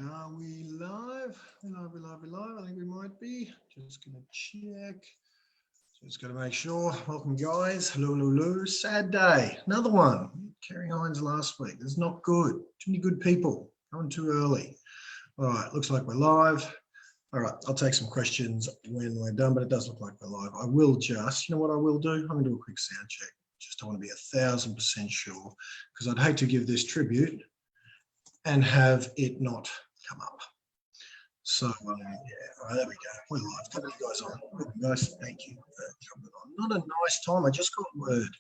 Are we live? We live. I think we might be. Just going to check. Just got to make sure. Welcome, guys. Hello. Sad day. Another one. Kerry Hines last week. It's not good. Too many good people. Going too early. All right. Looks like we're live. All right. I'll take some questions when we're done, but it does look like we're live. I will just, you know what I will do? I'm going to do a quick sound check. Just I want to be 1,000% sure, because I'd hate to give this tribute and have it not come up. So yeah, all right, there we go. We're live. Couple of you guys on. Welcome, guys. Thank you for coming on. Not a nice time. I just got word.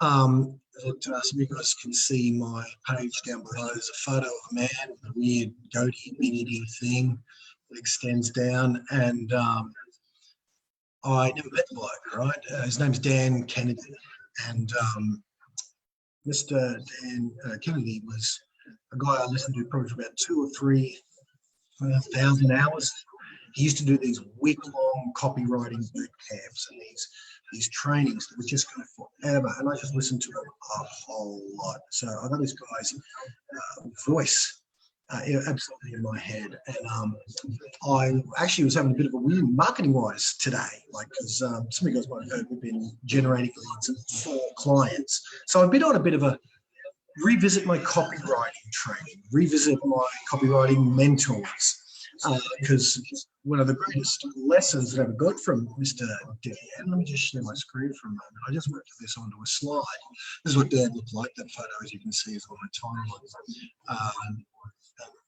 Some of you guys can see my page down below. There's a photo of a man with a weird goatee beanie thing that extends down, and I never met the bloke. Right? His name's Dan Kennedy, and Mr. Dan Kennedy was a guy I listened to probably for about 2,000 or 3,000 hours. He used to do these week-long copywriting boot camps and these trainings that were just going forever. And I just listened to him a whole lot. So I got this guy's voice absolutely in my head. And I actually was having a bit of a weird marketing-wise today, like because some of you guys might have heard we've been generating leads for clients. So I've been on a bit of a revisit my copywriting training, revisit my copywriting mentors, because one of the greatest lessons that I ever got from Mr. Dan, let me just share my screen for a moment. I just worked this onto a slide. This is what Dan looked like. That photo, as you can see, is on my timeline.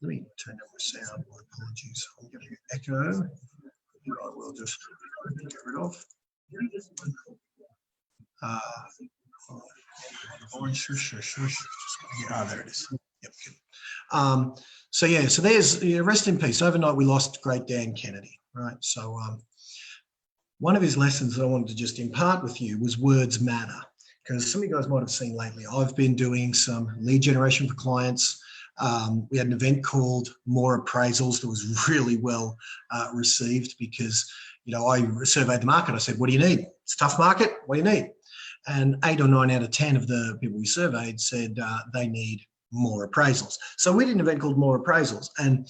Let me turn down my sound. My apologies. I'm getting an echo. I will just get rid of. There it is. Yep. So there's rest in peace. Overnight we lost great Dan Kennedy, right? So one of his lessons that I wanted to just impart with you was words matter, because some of you guys might have seen lately, I've been doing some lead generation for clients. We had an event called More Appraisals that was really well received, because I surveyed the market. I said, what do you need? It's a tough market. What do you need? And 8 or 9 out of 10 of the people we surveyed said they need more appraisals. So we did an event called More Appraisals, and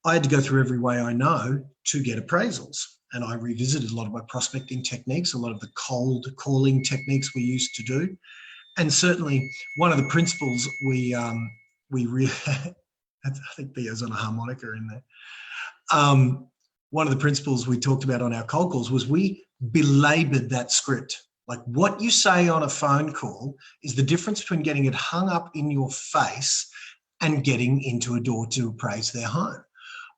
I had to go through every way I know to get appraisals. And I revisited a lot of my prospecting techniques, a lot of the cold calling techniques we used to do. And certainly one of the principles I think Theo's on a harmonica in there. One of the principles we talked about on our cold calls was we belabored that script. Like what you say on a phone call is the difference between getting it hung up in your face and getting into a door to appraise their home.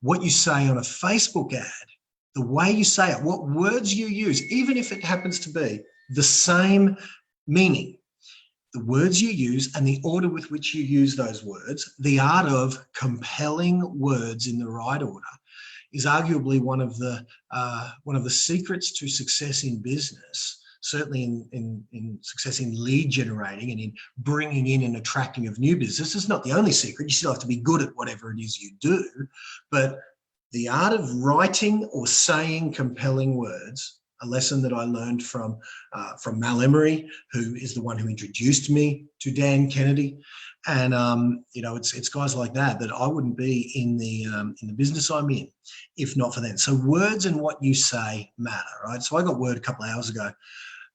What you say on a Facebook ad, the way you say it, what words you use, even if it happens to be the same meaning, the words you use and the order with which you use those words, the art of compelling words in the right order, is arguably one of the secrets to success in business. Certainly in success in lead generating and in bringing in and attracting of new business. It's not the only secret. You still have to be good at whatever it is you do. But the art of writing or saying compelling words, a lesson that I learned from Mal Emery, who is the one who introduced me to Dan Kennedy. And, it's guys like that I wouldn't be in the business I'm in if not for them. So words and what you say matter, right? So I got word a couple of hours ago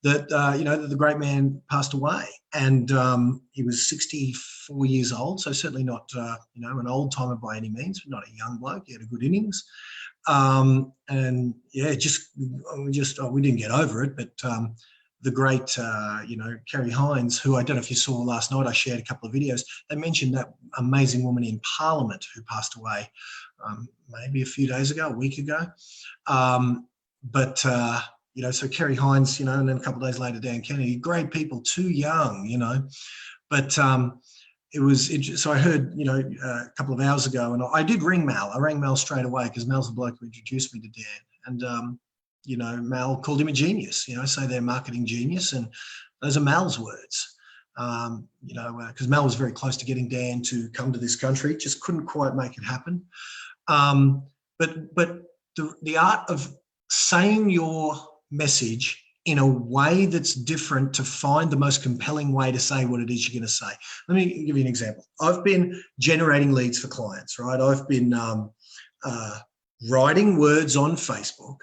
that, that the great man passed away, and he was 64 years old. So certainly not, an old timer by any means, but not a young bloke. He had a good innings. And yeah, we didn't get over it, but the great, Kerry Hines, who I don't know if you saw last night, I shared a couple of videos. They mentioned that amazing woman in Parliament who passed away maybe a few days ago, a week ago. So Kerry Hines, and then a couple of days later, Dan Kennedy, great people, too young, but so I heard, a couple of hours ago, and I did ring Mal. I rang Mal straight away because Mal's the bloke who introduced me to Dan. And, Mal called him a genius, say they're marketing genius. And those are Mal's words, because Mal was very close to getting Dan to come to this country, just couldn't quite make it happen. But the art of saying your message in a way that's different to find the most compelling way to say what it is you're going to say. Let me give you an example. I've been generating leads for clients, right? I've been writing words on Facebook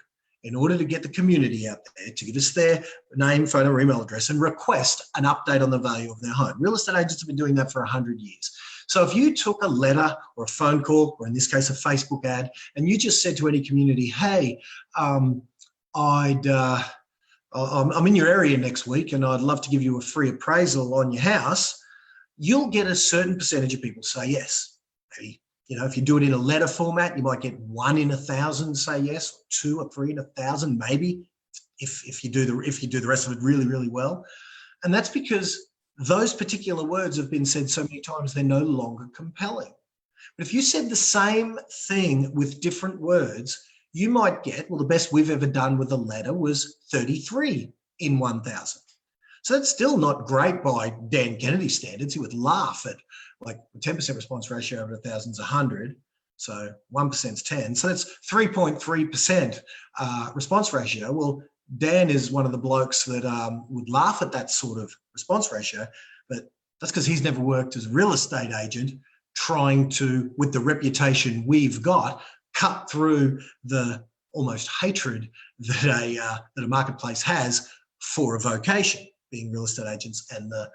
in order to get the community out there to give us their name, phone, or email address and request an update on the value of their home. Real estate agents have been doing that for 100 years. So if you took a letter or a phone call, or in this case, a Facebook ad, and you just said to any community, hey, I'm in your area next week and I'd love to give you a free appraisal on your house, you'll get a certain percentage of people say yes. Maybe, if you do it in a letter format, you might get 1 in 1,000 say yes, 2 or 3 in 1,000 maybe, if you do the rest of it really, really well. And that's because those particular words have been said so many times they're no longer compelling. But if you said the same thing with different words, you might get, well, the best we've ever done with a letter was 33 in 1,000. So that's still not great by Dan Kennedy standards. He would laugh at like 10% response ratio over 1,000 is 100. So 1% is 10. So that's 3.3% response ratio. Well, Dan is one of the blokes that would laugh at that sort of response ratio, but that's because he's never worked as a real estate agent trying to, with the reputation we've got, cut through the almost hatred that a marketplace has for a vocation, being real estate agents and the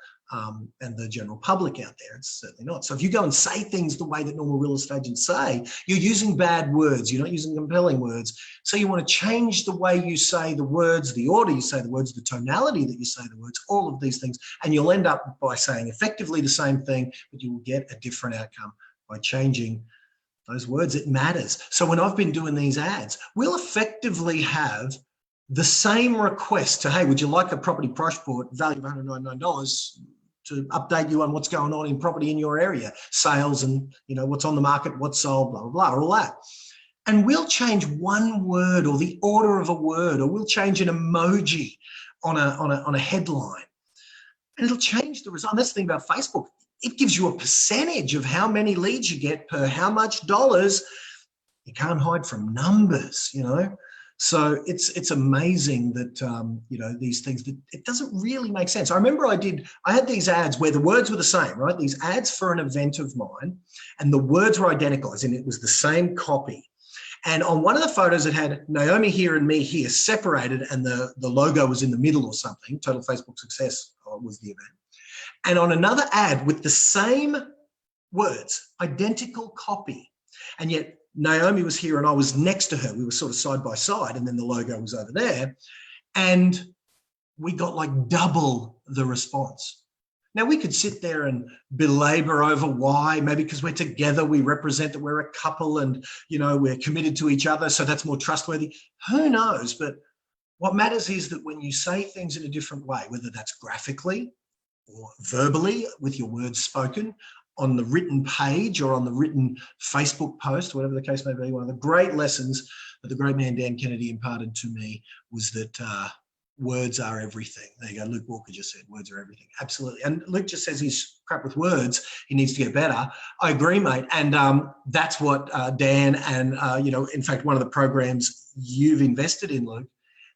general public out there. It's certainly not. So if you go and say things the way that normal real estate agents say, you're using bad words. You're not using compelling words. So you want to change the way you say the words, the order you say the words, the tonality that you say the words, all of these things. And you'll end up by saying effectively the same thing, but you will get a different outcome by changing those words. It matters. So when I've been doing these ads, we'll effectively have the same request to, hey, would you like a property price report value of $199 to update you on what's going on in property in your area, sales and what's on the market, what's sold, blah, blah, blah, all that. And we'll change one word or the order of a word, or we'll change an emoji on a headline, and it'll change the result. And that's the thing about Facebook. It gives you a percentage of how many leads you get per how much dollars. You can't hide from numbers, So it's amazing that, these things, that it doesn't really make sense. I remember I had these ads where the words were the same, right? These ads for an event of mine, and the words were identical, as in it was the same copy. And on one of the photos, it had Naomi here and me here separated, and the logo was in the middle or something. Total Facebook Success was the event. And on another ad with the same words, identical copy, and yet Naomi was here and I was next to her. We were sort of side by side, and then the logo was over there. And we got like double the response. Now, we could sit there and belabor over why, maybe because we're together, we represent that we're a couple and, we're committed to each other, so that's more trustworthy. Who knows? But what matters is that when you say things in a different way, whether that's graphically or verbally with your words spoken, on the written page or on the written Facebook post, whatever the case may be, one of the great lessons that the great man Dan Kennedy imparted to me was that words are everything. There you go. Luke Walker just said words are everything. Absolutely. And Luke just says he's crap with words. He needs to get better. I agree, mate. And that's what Dan and, in fact, one of the programs you've invested in, Luke,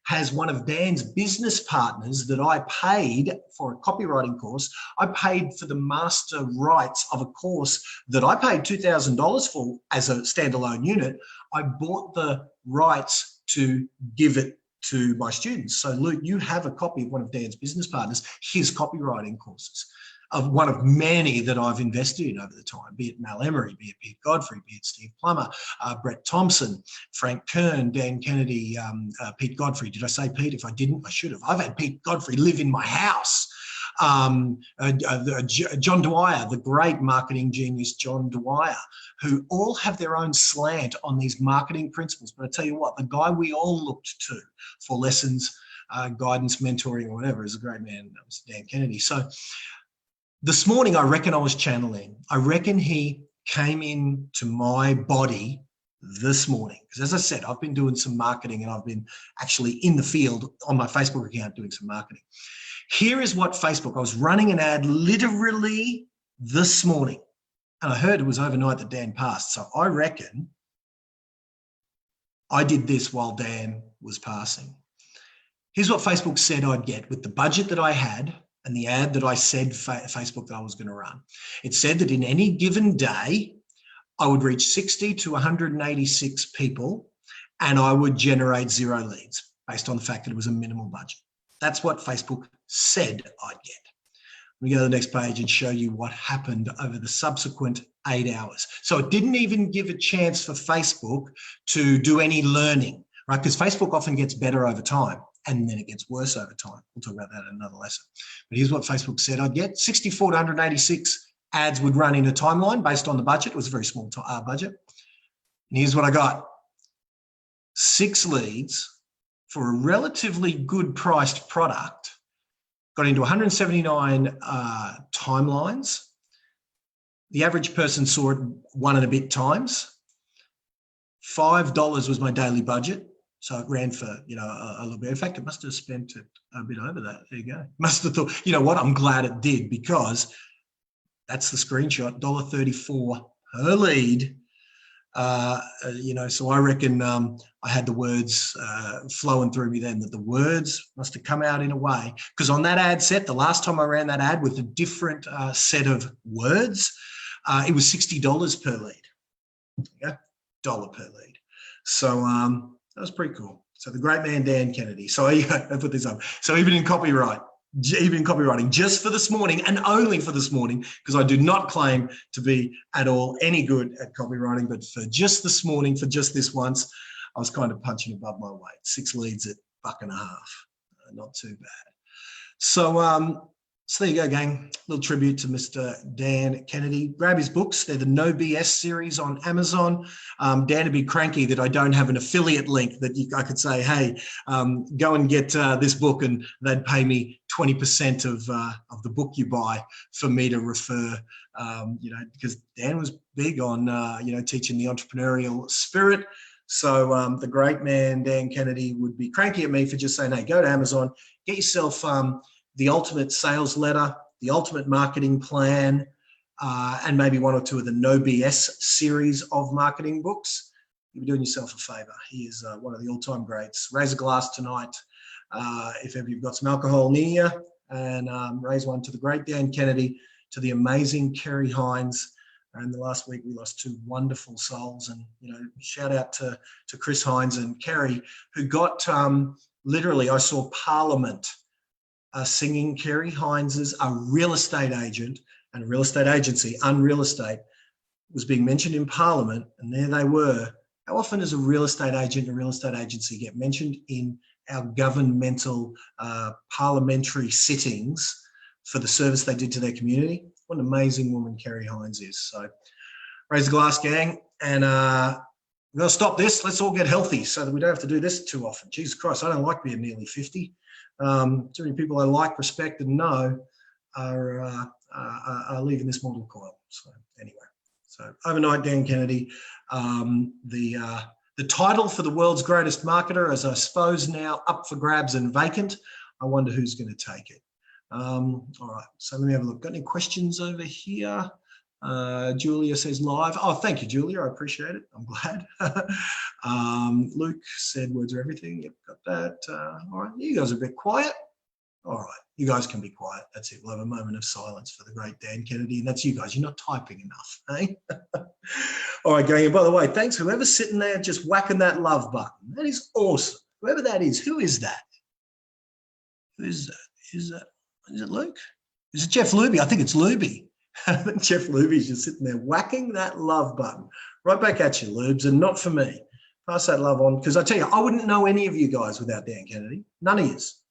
has one of Dan's business partners that I paid for a copywriting course. I paid for the master rights of a course that I paid $2,000 for as a standalone unit. I bought the rights to give it to my students. So Luke, you have a copy of one of Dan's business partners, his copywriting courses, of one of many that I've invested in over the time, be it Mal Emery, be it Pete Godfrey, be it Steve Plummer, Brett Thompson, Frank Kern, Dan Kennedy, Pete Godfrey. Did I say Pete? If I didn't, I should have. I've had Pete Godfrey live in my house. John Dwyer, the great marketing genius, John Dwyer, who all have their own slant on these marketing principles. But I tell you what, the guy we all looked to for lessons, guidance, mentoring, or whatever is a great man. That was Dan Kennedy. So this morning, I reckon I was channeling. I reckon he came into my body this morning. Because as I said, I've been doing some marketing and I've been actually in the field on my Facebook account doing some marketing. Here is what Facebook, I was running an ad literally this morning. And I heard it was overnight that Dan passed. So I reckon I did this while Dan was passing. Here's what Facebook said I'd get with the budget that I had and the ad that I said Facebook that I was going to run. It said that in any given day, I would reach 60 to 186 people and I would generate 0 leads based on the fact that it was a minimal budget. That's what Facebook said I'd get. Let me go to the next page and show you what happened over the subsequent 8 hours. So it didn't even give a chance for Facebook to do any learning, right? Because Facebook often gets better over time and then it gets worse over time. We'll talk about that in another lesson. But here's what Facebook said I'd get. 64 to 186 ads would run in a timeline based on the budget. It was a very small budget. And here's what I got. 6 leads for a relatively good priced product. Got into 179 timelines. The average person saw it 1 and a bit times. $5 was my daily budget. So it ran for, a little bit. In fact, it must have spent it a bit over that. There you go. Must have thought, you know what? I'm glad it did, because that's the screenshot, $1.34 per lead. So I reckon I had the words flowing through me then, that the words must have come out in a way. Because on that ad set, the last time I ran that ad with a different set of words, it was $60 per lead. Yeah, $1 per lead. So that was pretty cool. So the great man, Dan Kennedy. So I put this up. So even in copywriting, just for this morning and only for this morning, because I do not claim to be at all any good at copywriting, but for just this morning, for just this once, I was kind of punching above my weight. 6 leads at $1.50. Not too bad. So there you go, gang. A little tribute to Mr. Dan Kennedy. Grab his books. They're the No BS series on Amazon. Dan would be cranky that I don't have an affiliate link that I could say, hey, go and get this book, and they'd pay me 20% of the book you buy for me to refer, because Dan was big on, teaching the entrepreneurial spirit. So the great man, Dan Kennedy, would be cranky at me for just saying, hey, go to Amazon, get yourself the ultimate sales letter, the ultimate marketing plan, and maybe 1 or 2 of the No BS series of marketing books. You'll be doing yourself a favor. He is one of the all-time greats. Raise a glass tonight if ever you've got some alcohol near you, and raise one to the great Dan Kennedy, to the amazing Kerry Hines. And the last week we lost 2 wonderful souls, and shout out to Chris Hines and Kerry, who got literally, I saw Parliament singing Kerry Hines's A Real Estate Agent and a real estate agency, Unreal Estate, was being mentioned in Parliament, and there they were. How often does a real estate agent and a real estate agency get mentioned in our governmental parliamentary sittings for the service they did to their community? What an amazing woman Kerry Hines is. So raise a glass, gang, and we're going to stop this. Let's all get healthy so that we don't have to do this too often. Jesus Christ, I don't like being nearly 50. Too many people I like, respect, and know are leaving this mortal coil. So anyway, so overnight, Dan Kennedy, the title for the world's greatest marketer, as I suppose now up for grabs and vacant. I wonder who's going to take it. All right, so let me have a look. Got any questions over here? Julia says live. Oh, thank you, Julia. I appreciate it. I'm glad. Luke said words are everything. Yep, got that. All right, you guys are a bit quiet. All right, you guys can be quiet. That's it. We'll have a moment of silence for the great Dan Kennedy, and that's you guys. You're not typing enough, eh? All right, going. And by the way, thanks whoever's sitting there just whacking that love button. That is awesome. Whoever that is, who is that? Who is that? Is it Luke? Is it Jeff Luby? I think it's Luby. I think Jeff Luby's just sitting there whacking that love button. Right back at you, Lubes, and not for me. Pass that love on, because I tell you, I wouldn't know any of you guys without Dan Kennedy. None of yous.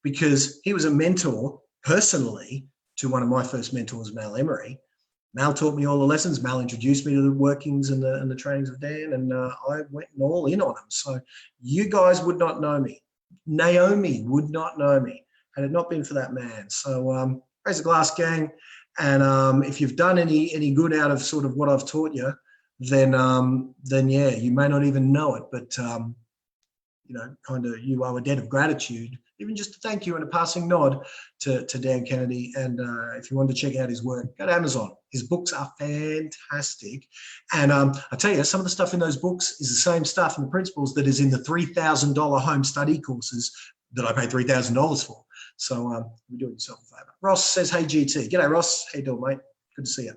Because he was a mentor personally to one of my first mentors, Mal Emery. Mal taught me all the lessons. Mal introduced me to the workings and the trainings of Dan, and I went all in on him. So you guys would not know me. Naomi would not know me had it not been for that man. So raise a glass, gang. And if you've done any good out of sort of what I've taught you, then yeah, you may not even know it, but kind of you owe a debt of gratitude, even just to thank you and a passing nod to Dan Kennedy. And if you want to check out his work, go to Amazon. His books are fantastic. And I tell you, some of the stuff in those books is the same stuff and the principles that is in the $3,000 home study courses that I paid $3,000 for. So you're doing yourself a favor. Ross says, hey, GT. G'day, Ross. How you doing, mate? Good to see you.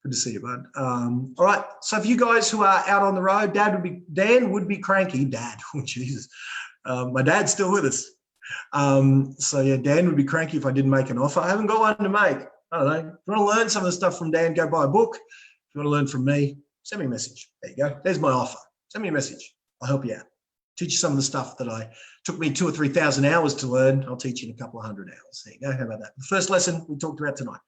Good to see you, bud. All right. So if you guys who are out on the road, Dan would be cranky. Dad, oh, Jesus. My dad's still with us. So yeah, Dan would be cranky if I didn't make an offer. I haven't got one to make. I don't know. If you want to learn some of the stuff from Dan, go buy a book. If you want to learn from me, send me a message. There you go. There's my offer. Send me a message. I'll help you out. Teach you some of the stuff that took me 2,000 or 3,000 hours to learn. I'll teach you in a couple of hundred hours. There you go. How about that? The first lesson we talked about tonight.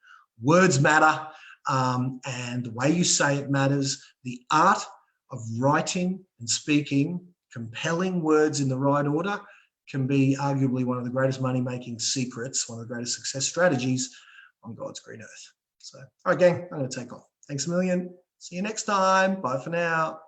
Words matter, and the way you say it matters. The art of writing and speaking compelling words in the right order can be arguably one of the greatest money-making secrets, one of the greatest success strategies on God's green earth. So, all right, gang, I'm going to take off. Thanks a million. See you next time. Bye for now.